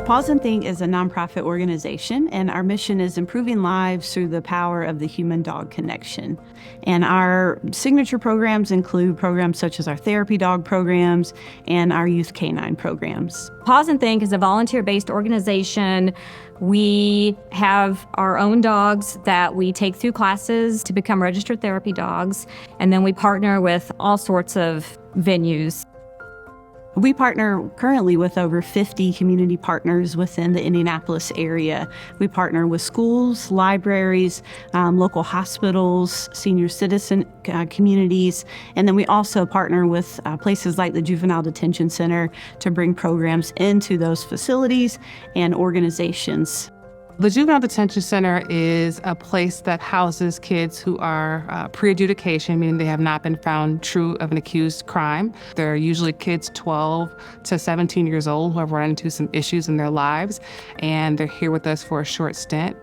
Paws and Think is a nonprofit organization, and our mission is improving lives through the power of the human-dog connection. And our signature programs include programs such as our therapy dog programs and our youth canine programs. Paws and Think is a volunteer-based organization. We have our own dogs that we take through classes to become registered therapy dogs, and then we partner with all sorts of venues. We partner currently with over 50 community partners within the Indianapolis area. We partner with schools, libraries, local hospitals, senior citizen communities, and then we also partner with places like the Juvenile Detention Center to bring programs into those facilities and organizations. The Juvenile Detention Center is a place that houses kids who are pre-adjudication, meaning they have not been found true of an accused crime. They're usually kids 12 to 17 years old who have run into some issues in their lives, and they're here with us for a short stint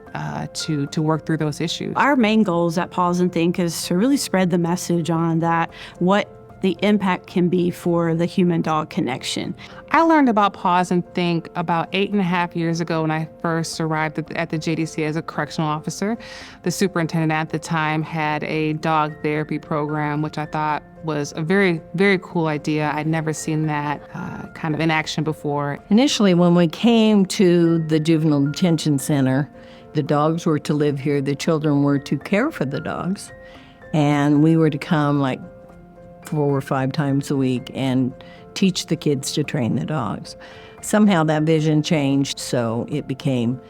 to work through those issues. Our main goals at Paws and Think is to really spread the message on that, what the impact can be for the human-dog connection. I learned about Paws and Think about 8.5 years ago when I first arrived at the JDC as a correctional officer. The superintendent at the time had a dog therapy program, which I thought was a very, very cool idea. I'd never seen that kind of in action before. Initially, when we came to the Juvenile Detention Center, the dogs were to live here, the children were to care for the dogs, and we were to come like 4 or 5 times a week and teach the kids to train the dogs. Somehow that vision changed, so it became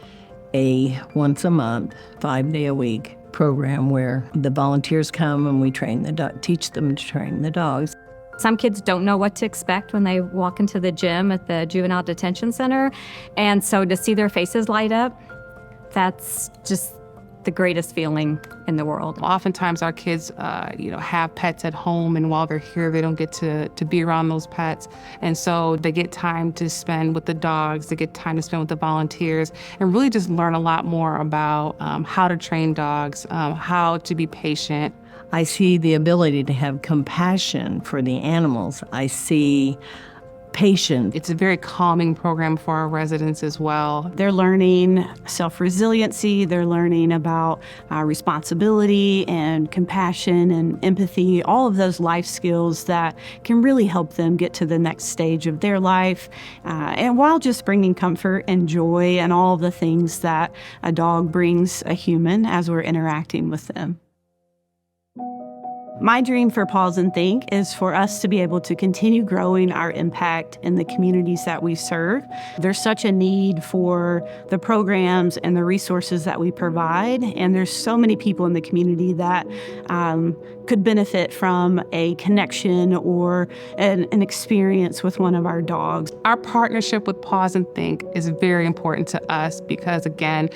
a once a month, 5-day-a-week program where the volunteers come and we teach them to train the dogs. Some kids don't know what to expect when they walk into the gym at the Juvenile Detention Center, and so to see their faces light up, that's just the greatest feeling in the world. Oftentimes our kids, have pets at home, and while they're here, they don't get to be around those pets. And so they get time to spend with the dogs, they get time to spend with the volunteers, and really just learn a lot more about how to train dogs, how to be patient. I see the ability to have compassion for the animals. I see patience. It's a very calming program for our residents as well. They're learning self-resiliency, they're learning about responsibility and compassion and empathy, all of those life skills that can really help them get to the next stage of their life, and while just bringing comfort and joy and all the things that a dog brings a human as we're interacting with them. My dream for Paws and Think is for us to be able to continue growing our impact in the communities that we serve. There's such a need for the programs and the resources that we provide, and there's so many people in the community that could benefit from a connection or an experience with one of our dogs. Our partnership with Paws and Think is very important to us because, again,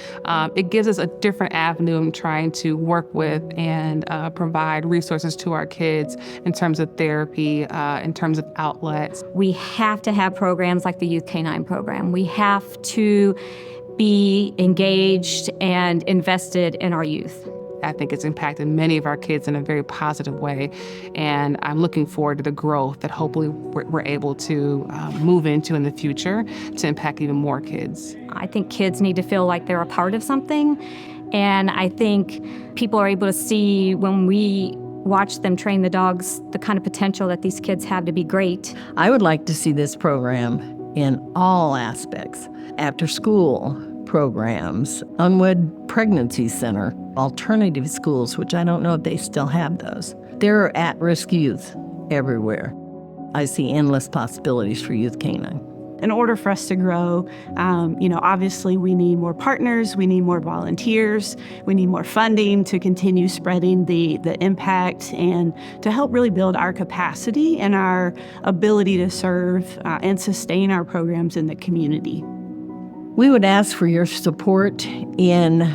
it gives us a different avenue in trying to work with and provide resources to our kids in terms of therapy, in terms of outlets. We have to have programs like the Youth Canine program. We have to be engaged and invested in our youth. I think it's impacted many of our kids in a very positive way, and I'm looking forward to the growth that hopefully we're able to move into in the future to impact even more kids. I think kids need to feel like they're a part of something, and I think people are able to see when we watch them train the dogs the kind of potential that these kids have to be great. I would like to see this program in all aspects. After school programs, unwed pregnancy center, alternative schools, which I don't know if they still have those. There are at-risk youth everywhere. I see endless possibilities for Youth Canine. In order for us to grow, obviously we need more partners, we need more volunteers, we need more funding to continue spreading the impact and to help really build our capacity and our ability to serve and sustain our programs in the community. We would ask for your support in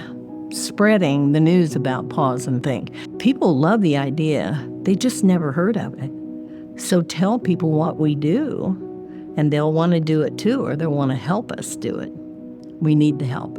spreading the news about Paws and Think. People love the idea, they just never heard of it. So tell people what we do, and they'll want to do it too, or they'll want to help us do it. We need the help.